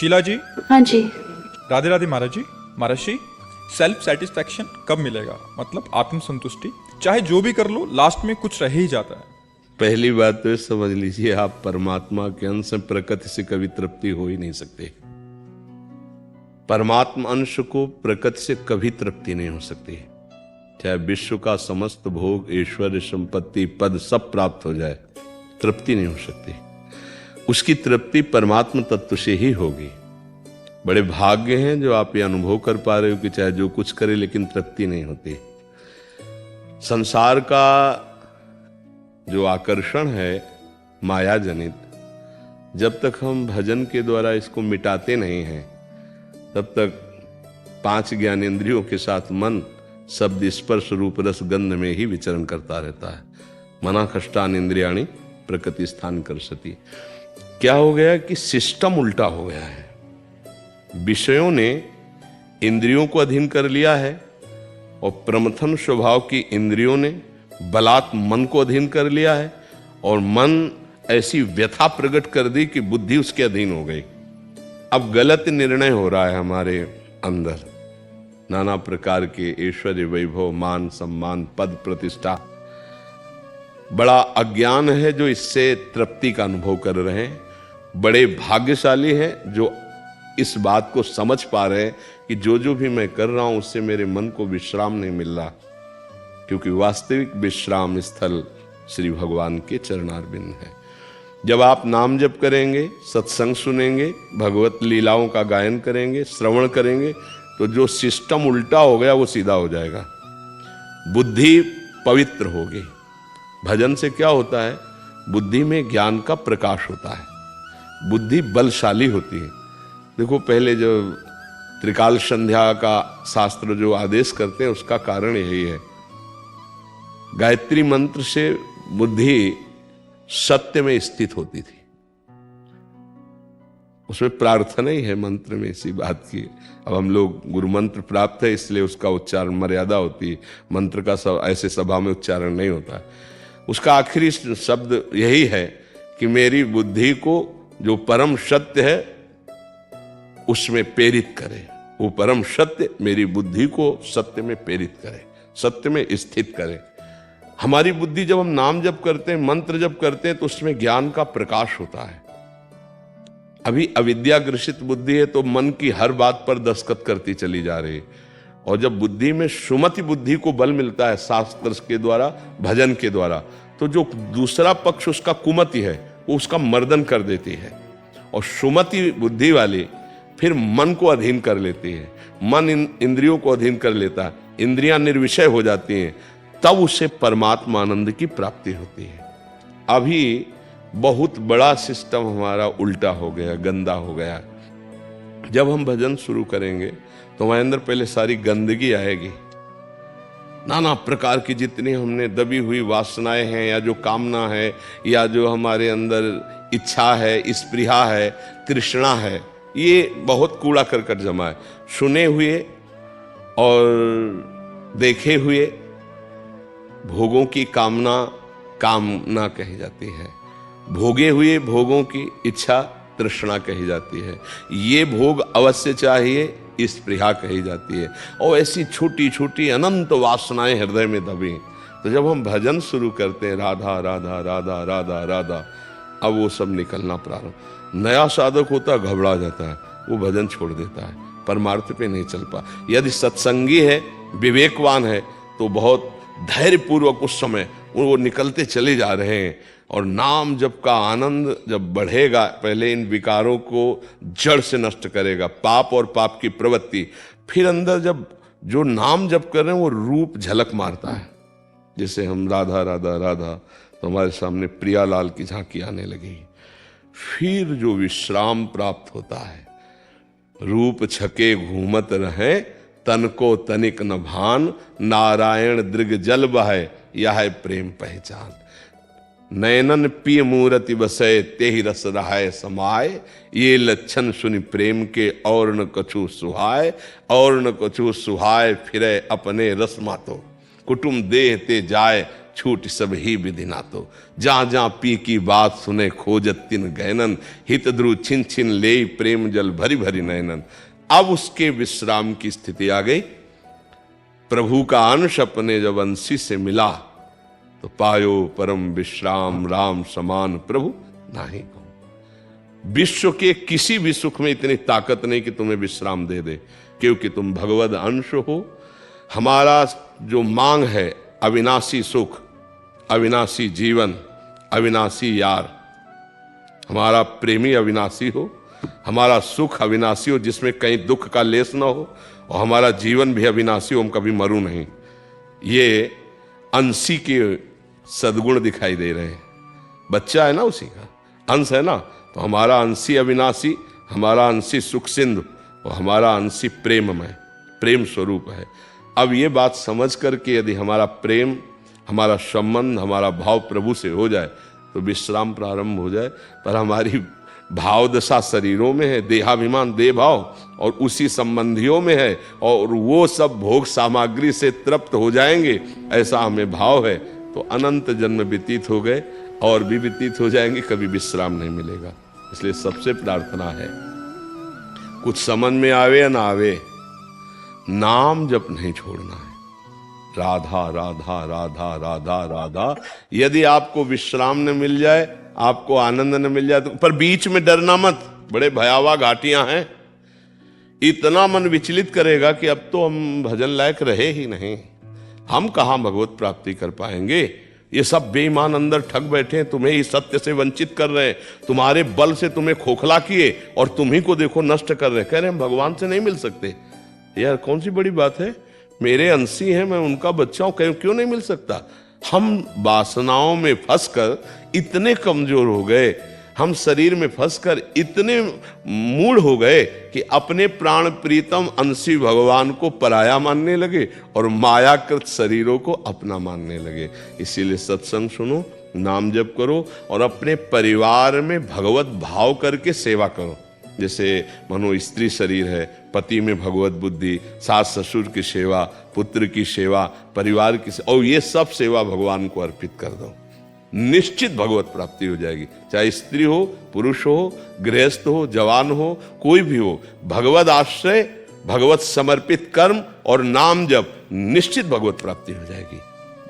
शीला जी। हाँ जी। राधे राधे महाराज जी। महाराज जी, self satisfaction कब मिलेगा? मतलब आत्मसंतुष्टि, चाहे जो भी कर लो लास्ट में कुछ रह ही जाता है। पहली बात तो ये समझ लीजिए, आप परमात्मा के अंश हैं, प्रकृति से कभी तृप्ति हो ही नहीं सकती। परमात्मा अंश को प्रकृति से कभी तृप्ति नहीं हो सकती। चाहे विश्व का समस्त भोग, ऐश्वर्य, संपत्ति, पद सब प्राप्त हो जाए, तृप्ति नहीं हो सकती। उसकी तृप्ति परमात्मा तत्व से ही होगी। बड़े भाग्य हैं जो आप ये अनुभव कर पा रहे हो कि चाहे जो कुछ करे लेकिन तृप्ति नहीं होती। संसार का जो आकर्षण है माया जनित, जब तक हम भजन के द्वारा इसको मिटाते नहीं हैं तब तक 5 ज्ञानेंद्रियों के साथ मन शब्द, स्पर्श, रूप, रस, गंध में ही विचरण करता रहता है। मना कष्टान इंद्रियाणि प्रकृति स्थान कर सती। क्या हो गया कि सिस्टम उल्टा हो गया है। विषयों ने इंद्रियों को अधीन कर लिया है और प्रमथन स्वभाव की इंद्रियों ने बलात् मन को अधीन कर लिया है, और मन ऐसी व्यथा प्रकट कर दी कि बुद्धि उसके अधीन हो गई। अब गलत निर्णय हो रहा है हमारे अंदर, नाना प्रकार के ऐश्वर्य, वैभव, मान, सम्मान, पद, प्रतिष्ठा। बड़ा अज्ञान है जो इससे तृप्ति का अनुभव कर रहे हैं। बड़े भाग्यशाली हैं जो इस बात को समझ पा रहे हैं कि जो जो भी मैं कर रहा हूं उससे मेरे मन को विश्राम नहीं मिल रहा, क्योंकि वास्तविक विश्राम स्थल श्री भगवान के चरणारविंद है। जब आप नाम जप करेंगे, सत्संग सुनेंगे, भगवत लीलाओं का गायन करेंगे, श्रवण करेंगे, तो जो सिस्टम उल्टा हो गया वो सीधा हो जाएगा। बुद्धि पवित्र होगी। भजन से क्या होता है? बुद्धि में ज्ञान का प्रकाश होता है, बुद्धि बलशाली होती है। देखो, पहले जो त्रिकाल संध्या का शास्त्र जो आदेश करते हैं उसका कारण यही है। गायत्री मंत्र से बुद्धि सत्य में स्थित होती थी। उसमें प्रार्थना ही है मंत्र में, इसी बात की। अब हम लोग गुरु मंत्र प्राप्त है इसलिए उसका उच्चारण मर्यादा होती है। मंत्र का ऐसे सभा में उच्चारण नहीं होता। उसका आखिरी शब्द यही है कि मेरी बुद्धि को जो परम सत्य है उसमें प्रेरित करे। वो परम सत्य मेरी बुद्धि को सत्य में प्रेरित करे, सत्य में स्थित करे। हमारी बुद्धि जब हम नाम जप करते हैं, मंत्र जप करते हैं, तो उसमें ज्ञान का प्रकाश होता है। अभी अविद्या ग्रसित बुद्धि है तो मन की हर बात पर दस्तखत करती चली जा रही है। और जब बुद्धि में सुमति बुद्धि को बल मिलता है शास्त्र के द्वारा, भजन के द्वारा, तो जो दूसरा पक्ष उसका कुमति है वो उसका मर्दन कर देती है। और सुमति बुद्धि वाली फिर मन को अधीन कर लेती है, मन इंद्रियों को अधीन कर लेता है, इंद्रियां निर्विषय हो जाती हैं, तब उसे परमात्मा आनंद की प्राप्ति होती है। अभी बहुत बड़ा सिस्टम हमारा उल्टा हो गया, गंदा हो गया। जब हम भजन शुरू करेंगे तो हमारे अंदर पहले सारी गंदगी आएगी। नाना प्रकार की जितनी हमने दबी हुई वासनाएं हैं, या जो कामना है, या जो हमारे अंदर इच्छा है, स्पृहा है, तृष्णा है, ये बहुत कूड़ा करकट जमा है। सुने हुए और देखे हुए भोगों की कामना कामना कही जाती है, भोगे हुए भोगों की इच्छा तृष्णा कही जाती है, ये भोग अवश्य चाहिए स्पृहा कही जाती है। और ऐसी छोटी छोटी अनंत वासनाएं हृदय में दबी। तो जब हम भजन शुरू करते हैं, राधा राधा राधा राधा राधा, अब वो सब निकलना प्रारंभ। नया साधक होता घबरा जाता है, वो भजन छोड़ देता है, परमार्थ पे नहीं चल पा। यदि सत्संगी है, विवेकवान है, तो बहुत धैर्य पूर्वक उस समय वो निकलते चले जा रहे हैं। और नाम जप का आनंद जब बढ़ेगा, पहले इन विकारों को जड़ से नष्ट करेगा, पाप और पाप की प्रवृत्ति। फिर अंदर जब जो नाम जप कर रहे हैं वो रूप झलक मारता है। जैसे हम राधा राधा राधा, तो हमारे सामने प्रियालाल की झांकी आने लगी। फिर जो विश्राम प्राप्त होता है, रूप छके घूमत रहे, तन को तनिक न भान, नारायण दृग जल बहे, यह है प्रेम पहचान। नयनन पिय मूरति बसय, तेहि रस रहाय समाय, ये लक्षण सुनि प्रेम के और न कछु सुहाय, और न कछु सुहाय, फिरे अपने रस मातो, कुटुम देह ते जाय, छूट सब ही विधि ना तो। जहां जहां पी की बात सुने खोजत तिन गहनन, हित ध्रुव छिन छिन ले प्रेम जल भरी भरी नयनन। अब उसके विश्राम की स्थिति आ गई। प्रभु का अंश अपने जब अंशी से मिला तो पायो परम विश्राम, राम समान प्रभु नाही को। विश्व के किसी भी सुख में इतनी ताकत नहीं कि तुम्हें विश्राम दे दे, क्योंकि तुम भगवद अंश हो। हमारा जो मांग है अविनाशी सुख, अविनाशी जीवन, अविनाशी यार, हमारा प्रेमी अविनाशी हो, हमारा सुख अविनाशी हो जिसमें कहीं दुख का लेस ना हो, और हमारा जीवन भी अविनाशी हो, हम कभी मरू नहीं। ये अंशी के सद्गुण दिखाई दे रहे हैं। बच्चा है ना उसी का, अंश है ना, तो हमारा अंशी अविनाशी, हमारा अंशी सुख सिंधु और हमारा अंशी प्रेममय, प्रेम स्वरूप है। अब ये बात समझ करके यदि हमारा प्रेम, हमारा संबंध, हमारा भाव प्रभु से हो जाए तो विश्राम प्रारंभ हो जाए। पर हमारी भाव दशा शरीरों में है, देहाभिमान देह भाव, और उसी संबंधियों में है, और वो सब भोग सामग्री से तृप्त हो जाएंगे ऐसा हमें भाव है, तो अनंत जन्म व्यतीत हो गए और भी व्यतीत हो जाएंगे, कभी विश्राम नहीं मिलेगा। इसलिए सबसे प्रार्थना है, कुछ समझ में आवे या ना आवे, नाम जप नहीं छोड़ना है। राधा राधा राधा राधा राधा। यदि आपको विश्राम न मिल जाए, आपको आनंद न मिल जाए तो, पर बीच में डरना मत, बड़े भयावह घाटियां हैं। इतना मन विचलित करेगा कि अब तो हम भजन लायक रहे ही नहीं, हम कहां भगवत प्राप्ति कर पाएंगे। ये सब बेईमान अंदर ठग बैठे हैं, तुम्हें ही सत्य से वंचित कर रहे हैं, तुम्हारे बल से तुम्हें खोखला किए और तुम्ही को देखो नष्ट कर रहे हैं। कह रहे हैं हम भगवान से नहीं मिल सकते। यार कौन सी बड़ी बात है, मेरे अंशी हैं, मैं उनका बच्चा हूं, क्यों नहीं मिल सकता। हम वासनाओं में फंसकर इतने कमजोर हो गए, हम शरीर में फंसकर इतने मूढ़ हो गए कि अपने प्राण प्रीतम अंशी भगवान को पराया मानने लगे और मायाकृत शरीरों को अपना मानने लगे। इसीलिए सत्संग सुनो, नाम जप करो और अपने परिवार में भगवत भाव करके सेवा करो। जैसे मनो स्त्री शरीर है, पति में भगवत बुद्धि, सास ससुर की सेवा, पुत्र की सेवा, परिवार की सेवा, और ये सब सेवा भगवान को अर्पित कर दो, निश्चित भगवत प्राप्ति हो जाएगी। चाहे स्त्री हो, पुरुष हो, गृहस्थ हो, जवान हो, कोई भी हो, भगवत आश्रय, भगवत समर्पित कर्म और नाम जप, निश्चित भगवत प्राप्ति हो जाएगी।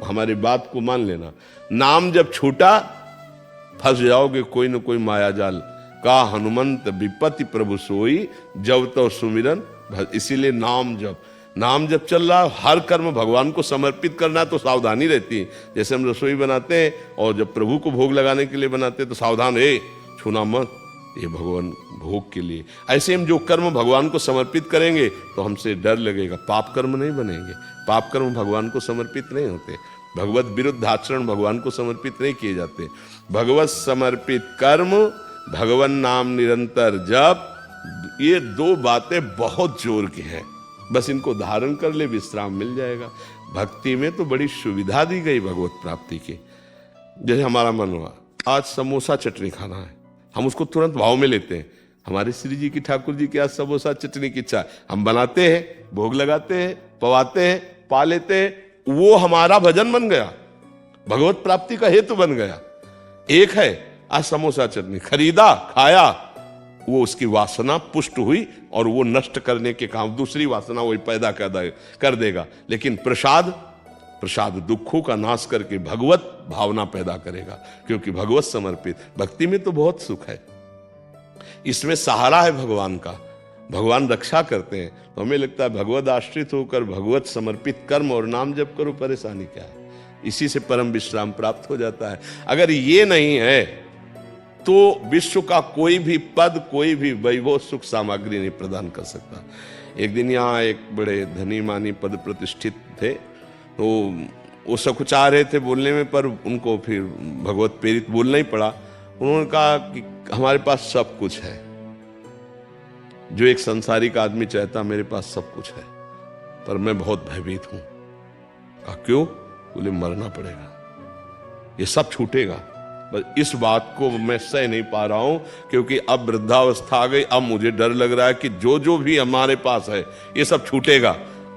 हमारी बात को मान लेना। नाम जब छूटा फंस जाओगे कोई न कोई माया जाल। का हनुमंत विपत्ति प्रभु सोई, जब तो सुमिरन। इसीलिए नाम जप, नाम जब चल रहा, हर कर्म भगवान को समर्पित करना, तो सावधानी रहती है। जैसे हम रसोई बनाते हैं और जब प्रभु को भोग लगाने के लिए बनाते हैं तो सावधान, छूना मत, ये भगवान भोग के लिए। ऐसे हम जो कर्म भगवान को समर्पित करेंगे तो हमसे डर लगेगा, पाप कर्म नहीं बनेंगे। पाप कर्म भगवान को समर्पित नहीं होते, भगवत विरुद्ध आचरण भगवान को समर्पित नहीं किए जाते। भगवत समर्पित कर्म, भगवान नाम निरंतर जप, ये दो बातें बहुत जोर की हैं। बस इनको धारण कर ले, विश्राम मिल जाएगा। भक्ति में तो बड़ी सुविधा दी गई भगवत प्राप्ति की। जैसे हमारा मन हुआ आज समोसा चटनी खाना है, हम उसको तुरंत भाव में लेते हैं। हमारे श्री जी की, ठाकुर जी की आज समोसा चटनी की इच्छा है, हम बनाते हैं, भोग लगाते हैं, पवाते हैं, पा लेते हैं, वो हमारा भजन बन गया, भगवत प्राप्ति का हेतु बन गया। एक है आज समोसा चटनी खरीदा, खाया, वो उसकी वासना पुष्ट हुई और वो नष्ट करने के काम दूसरी वासना वही पैदा कर देगा। लेकिन प्रसाद, प्रसाद दुखों का नाश करके भगवत भावना पैदा करेगा, क्योंकि भगवत समर्पित भक्ति में तो बहुत सुख है। इसमें सहारा है भगवान का, भगवान रक्षा करते हैं। तो हमें लगता है भगवत आश्रित होकर भगवत समर्पित कर्म और नाम जप करो, परेशानी क्या है। इसी से परम विश्राम प्राप्त हो जाता है। अगर ये नहीं है तो विश्व का कोई भी पद, कोई भी वैभव, सुख सामग्री नहीं प्रदान कर सकता। एक दिन यहाँ एक बड़े धनी मानी पद प्रतिष्ठित थे, तो वो सकुचा रहे थे बोलने में, पर उनको फिर भगवत प्रेरित बोलना ही पड़ा। उन्होंने कहा कि हमारे पास सब कुछ है, जो एक संसारिक आदमी चाहता, मेरे पास सब कुछ है, पर मैं बहुत भयभीत हूं। कहा क्यों? बोले मरना पड़ेगा, ये सब छूटेगा। बस इस बात को मैं सह नहीं पा रहा हूं, क्योंकि अब वृद्धावस्था आ गई। अब मुझे डर लग रहा है कि जो जो भी हमारे पास है ये सब छूटेगा,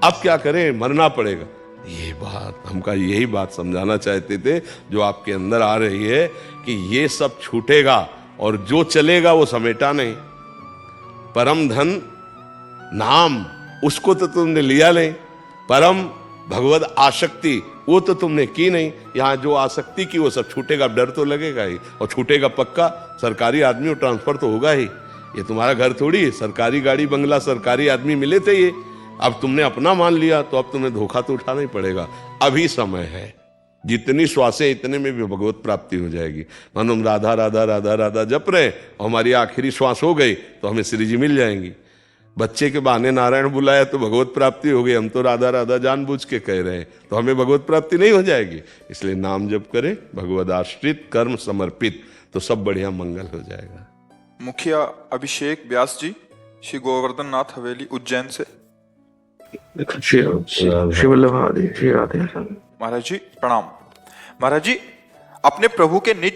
अब क्या करें, मरना पड़ेगा। ये बात, हमका यही बात समझाना चाहते थे जो आपके अंदर आ रही है कि ये सब छूटेगा और जो चलेगा वो समेटा नहीं। परम धन नाम, उसको तो तुमने लिया नहीं। परम भगवत आसक्ति, वो तो तुमने की नहीं। यहाँ जो आसक्ति की वो सब छूटेगा, डर तो लगेगा ही, और छूटेगा पक्का। सरकारी आदमी और ट्रांसफर तो होगा ही। ये तुम्हारा घर थोड़ी है, सरकारी गाड़ी बंगला, सरकारी आदमी मिले थे ये। अब तुमने अपना मान लिया तो अब तुम्हें धोखा तो उठाना ही पड़ेगा। अभी समय है, जितनी श्वासें इतने में भी भगवत प्राप्ति हो जाएगी। मानो हम राधा राधा राधा राधा जप रहे और हमारी आखिरी श्वास हो गई तो हमें श्री जी मिल जाएंगी। बच्चे के बहाने नारायण बुलाया तो भगवत प्राप्ति हो गई, हम तो राधा राधा जानबूझ के कह रहे हैं, तो हमें भगवत प्राप्ति नहीं हो जाएगी। इसलिए नाम जप करें, भगवत आश्रित, कर्म समर्पित, तो सब बढ़िया मंगल हो जाएगा। मुखिया अभिषेक व्यास जी, श्री गोवर्धन नाथ हवेली उज्जैन से। श्री वल्लभ श्री राधे। महाराज जी प्रणाम। महाराज जी, अपने प्रभु के निज